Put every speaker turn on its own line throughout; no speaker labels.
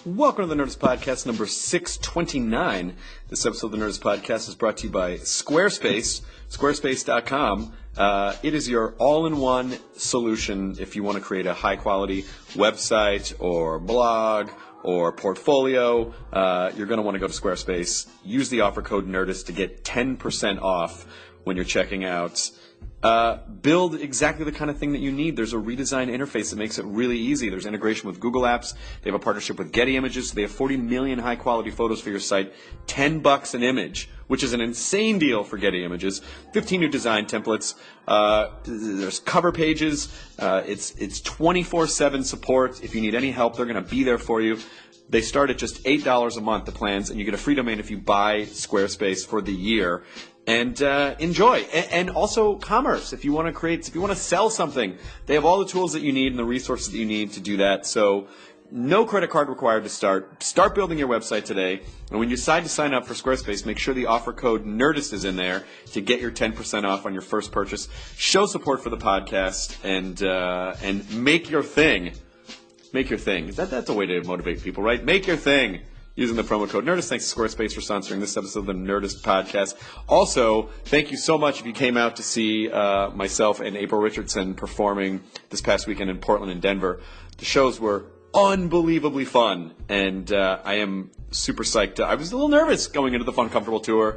Welcome to the Nerdist Podcast number 629. This episode of the Nerdist Podcast is brought to you by Squarespace, squarespace.com. It is your all-in-one solution if you want to create a high-quality website or blog or portfolio. You're going to want to go to Squarespace. Use the offer code Nerdist to get 10% off when you're checking out. Build exactly the kind of thing that you need. There's a redesigned interface that makes it really easy. There's integration with Google Apps. They have a partnership with Getty Images. So they have 40 million high-quality photos for your site. $10 an image, which is an insane deal for Getty Images. 15 new design templates. There's cover pages. It's 24/7 support. If you need any help, they're going to be there for you. They start at just $8 a month, the plans, and you get a free domain if you buy Squarespace for the year. And enjoy. And also commerce. If you want to sell something, they have all the tools that you need and the resources that you need to do that. So no credit card required to start. Start building your website today. And when you decide to sign up for Squarespace, make sure the offer code Nerdist is in there to get your 10% off on your first purchase. Show support for the podcast and make your thing. Make your thing. That's a way to motivate people, right? Make your thing. Using the promo code Nerdist. Thanks to Squarespace for sponsoring this episode of the Nerdist Podcast. Also, thank you so much if you came out to see myself and April Richardson performing this past weekend in Portland and Denver. The shows were unbelievably fun, and I am super psyched. I was a little nervous going into the Fun Comfortable tour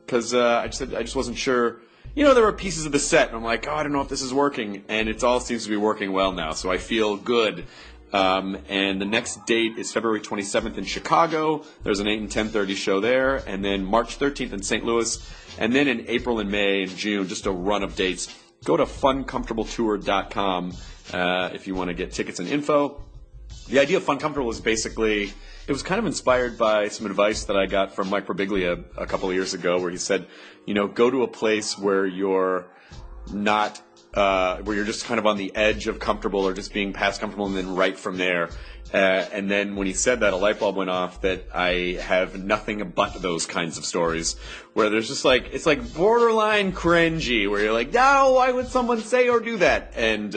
because I just wasn't sure. You know, there were pieces of the set, and I'm like, I don't know if this is working, and it all seems to be working well now, so I feel good. And the next date is February 27th in Chicago. There's an 8 and 10:30 show there. And then March 13th in St. Louis. And then in April and May and June, just a run of dates. Go to funcomfortabletour.com if you want to get tickets and info. The idea of Fun Comfortable is basically, it was kind of inspired by some advice that I got from Mike Birbiglia a couple of years ago, where he said, go to a place where you're not where you're just kind of on the edge of comfortable or just being past comfortable, and then right from there. And then when he said that, a light bulb went off that I have nothing but those kinds of stories where there's just it's like borderline cringy, where you're like, no, why would someone say or do that? And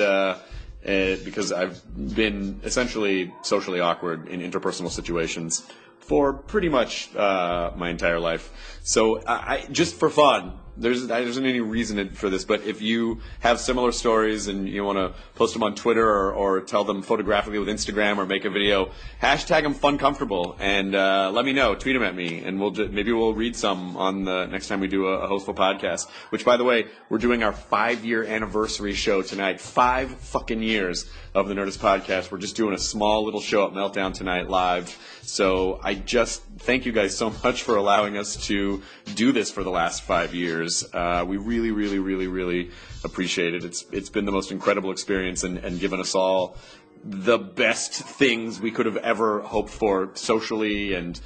because I've been essentially socially awkward in interpersonal situations for pretty much my entire life. So I just for fun, there isn't any reason for this, but if you have similar stories and you want to post them on Twitter or tell them photographically with Instagram or make a video, hashtag them FunComfortable and let me know. Tweet them at me, and maybe we'll read some on the next time we do a hostful podcast. Which, by the way, we're doing our 5-year anniversary show tonight. 5 fucking years of the Nerdist Podcast. We're just doing a small little show at Meltdown tonight live. So I just thank you guys so much for allowing us to do this for the last 5 years. We really, really, really, really appreciate it. It's been the most incredible experience and given us all the best things we could have ever hoped for socially and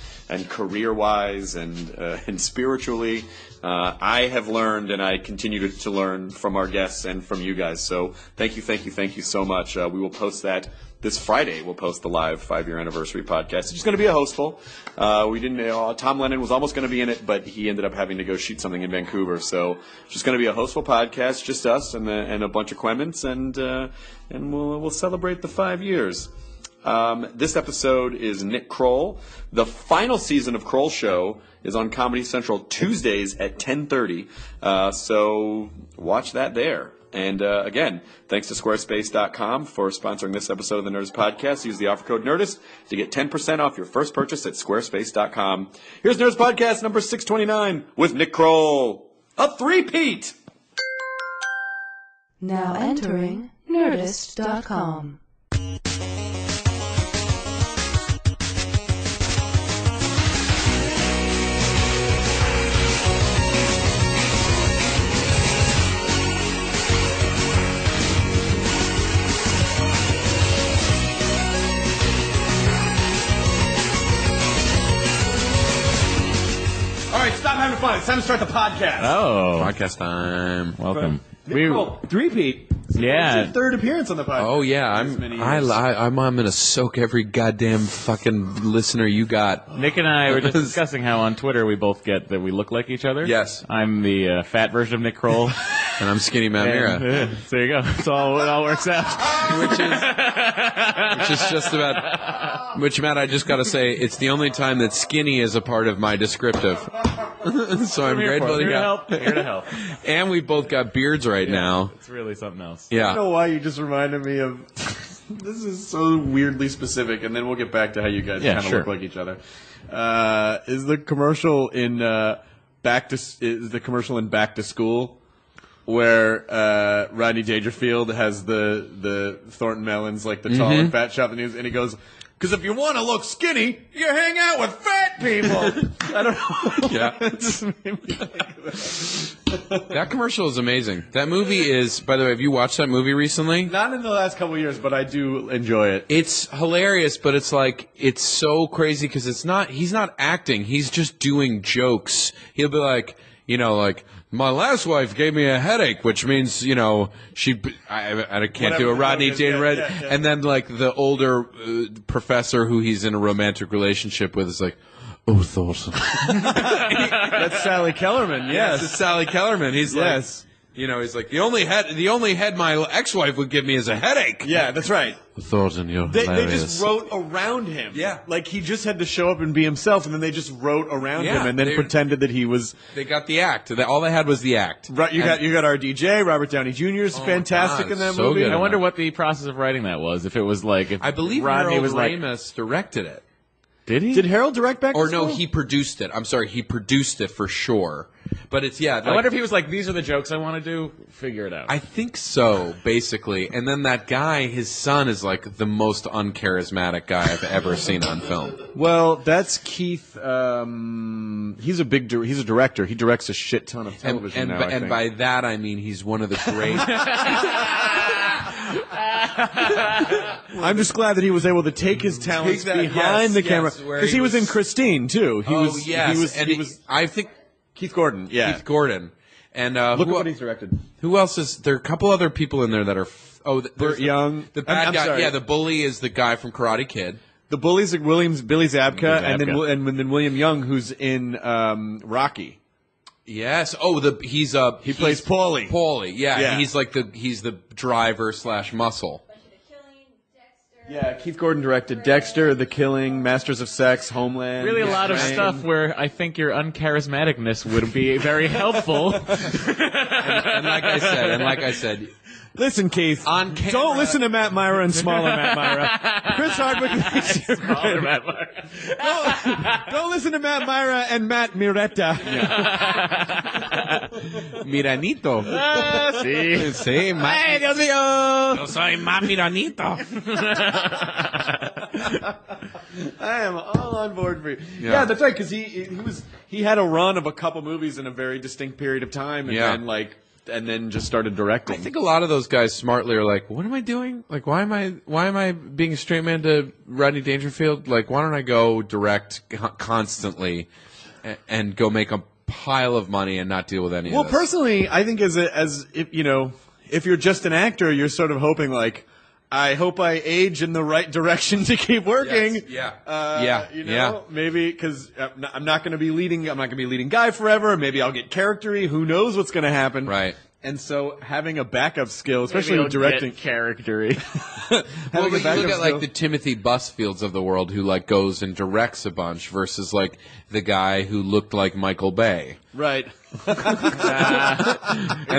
career-wise and spiritually. I have learned, and I continue to learn from our guests and from you guys. So thank you so much. We will post that this Friday. We'll post the live 5-year anniversary podcast. It's just going to be a hostful. Tom Lennon was almost going to be in it, but he ended up having to go shoot something in Vancouver. So it's just going to be a hostful podcast, just us and a bunch of Quements, and we'll celebrate the 5 years. This episode is Nick Kroll. The final season of Kroll Show is on Comedy Central Tuesdays at 10:30. So watch that there. And again, thanks to Squarespace.com for sponsoring this episode of the Nerdist Podcast. Use the offer code Nerdist to get 10% off your first purchase at Squarespace.com. Here's Nerdist Podcast number 629 with Nick Kroll. A three-peat!
Now entering Nerdist.com.
All right, stop having fun. It's time to start the podcast.
Oh.
Podcast time.
Welcome.
Three-peat.
Yeah.
It's your third appearance on the podcast.
Oh, yeah. I'm going to soak every goddamn fucking listener you got.
Nick and I were just discussing how on Twitter we both get that we look like each other.
Yes.
I'm the fat version of Nick Kroll.
And I'm Skinny Matt Mira.
Yeah, there you go. It all works out.
Which is just about... Which, Matt, I just got to say, it's the only time that skinny is a part of my descriptive. So I'm grateful
Here to help.
And we both got beards right now.
It's really something else.
I
Yeah.
don't know why you just reminded me of... This is so weirdly specific, and then we'll get back to how you guys kind of look like each other. Is the commercial in Back to School where Rodney Dangerfield has the Thornton Melons, like the tall and fat shop in the news, and he goes, "Because if you want to look skinny, you hang out with fat people." I don't know.
Yeah.
It just made me think of that.
That commercial is amazing. That movie is, by the way, have you watched that movie recently?
Not in the last couple of years, but I do enjoy it.
It's hilarious, but it's like, it's so crazy because he's not acting. He's just doing jokes. He'll be like, my last wife gave me a headache, which means, I can't do a Rodney Dangerfield.
Yeah.
And then, like, the older professor who he's in a romantic relationship with is like, "Oh, Thornton."
That's Sally Kellerman, yes.
It's Sally Kellerman. He's like, he's like, the only head my ex-wife would give me is a headache.
Yeah, that's right.
Thornton, you're
They
hilarious.
just wrote around him.
Yeah.
Like, he just had to show up and be himself, and then they just wrote around
Yeah,
him and then pretended that he was...
They got the act. All they had was the act.
Right, you got our DJ, Robert Downey Jr. is fantastic
God,
in that
so
movie.
good.
I wonder what the process of writing that was. If it was like, if
I believe
Rodney
Harold
was like,
Ramis directed it.
did he?
Did Harold direct Back to
Or
School?
no, he produced it. I'm sorry, he produced it for sure. But it's,
I wonder if he was like, these are the jokes I want to do. Figure it out.
I think so, basically. And then that guy, his son, is like the most uncharismatic guy I've ever seen on film.
Well, that's Keith. He's a director. He directs a shit ton of television now, I
And
think.
by that I mean he's one of the great.
I'm just glad that he was able to take his talents behind the camera,
where
because he was in Christine too. He was
I think
Keith Gordon. Yeah,
Keith Gordon. And
look at what he's directed.
Who else is there? Are a couple other people in there that are.
Burt Young.
The bad
I'm
guy.
sorry.
Yeah, the bully is the guy from Karate Kid.
The bullies are Billy Zabka, and
Zabka.
then William Young, who's in Rocky.
Yes. Oh, he
plays Paulie.
Paulie. Yeah.
Yeah.
He's the driver / muscle.
Yeah, Keith Gordon directed Dexter, The Killing, Masters of Sex, Homeland.
Really a lot of
Train.
stuff where I think your uncharismaticness would be very helpful.
And like I said,
Listen, Keith,
on camera,
don't listen to Matt Myra and smaller Matt Myra. Chris Hardwick thinks you're
Smaller
great.
Matt Myra.
Don't listen to Matt Myra and Matt Miretta.
Miranito.
Sí.
Sí,
¡Ay, Dios mío!
Yo soy más Miranito.
I am all on board for you. Yeah, that's right, because he had a run of a couple movies in a very distinct period of time, and then just started directing.
I think a lot of those guys smartly are like, what am I doing? Like, why am I being a straight man to Rodney Dangerfield? Like, why don't I go direct constantly and go make a pile of money and not deal with any of this?
Well, personally, I think as if if you're just an actor, you're sort of hoping like, I hope I age in the right direction to keep working.
Yes.
Maybe because I'm not going to be leading. I'm not going to be leading guy forever. Maybe I'll get charactery. Who knows what's going to happen?
Right.
And so having a backup skill, especially with directing,
charactery.
Well, but you look at like the Timothy Busfields of the world who like goes and directs a bunch versus like the guy who looked like Michael Bay.
right?
And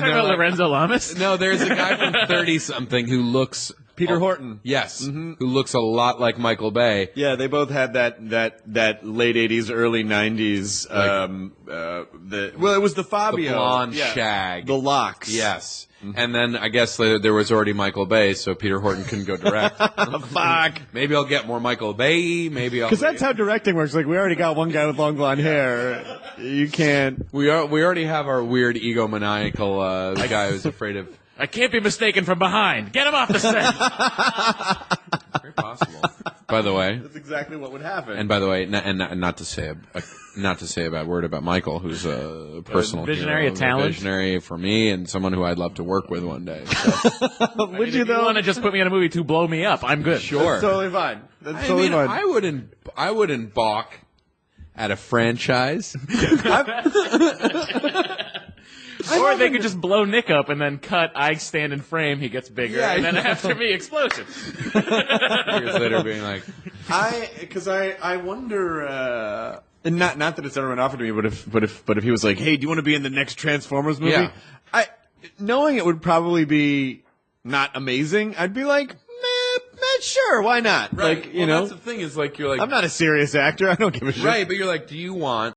they're like-
Lorenzo Lamas?
No, there's a guy from 30-something who looks
Peter Horton.
Yes, who looks a lot like Michael Bay.
Yeah, they both had that late '80s, early '90s. It was the Fabio,
The blonde shag.
the locks.
Yes. And then I guess there was already Michael Bay, so Peter Horton couldn't go direct.
Fuck.
Maybe I'll get more Michael Bay. Maybe I'll.
Because that's how directing works. Like, we already got one guy with long blonde hair. You can't.
We already have our weird egomaniacal guy who's afraid of.
I can't be mistaken from behind. Get him off the set.
Very possible. By the way,
That's exactly what would happen.
and by the way, not to say a bad word about Michael, who's a personal
visionary,
hero,
a talent.
visionary for me, and someone who I'd love to work with one day. So.
Would you
If you
though?
want to just put me in a movie to blow me up, I'm good.
Sure.
That's totally fine. That's
I
totally
mean,
fine.
I wouldn't balk at a franchise.
Or they could just blow Nick up and then cut. I stand in frame. He gets bigger, and then after me, explosion.
Years later, being like,
I wonder. And not that it's ever been offered to me, but if he was like, hey, do you want to be in the next Transformers movie?
Yeah.
Knowing it would probably be not amazing, I'd be like, sure, why not?
right.
Like, you know,
that's the thing is like, you're like,
I'm not a serious actor. I don't give a shit.
right, but you're like, do you want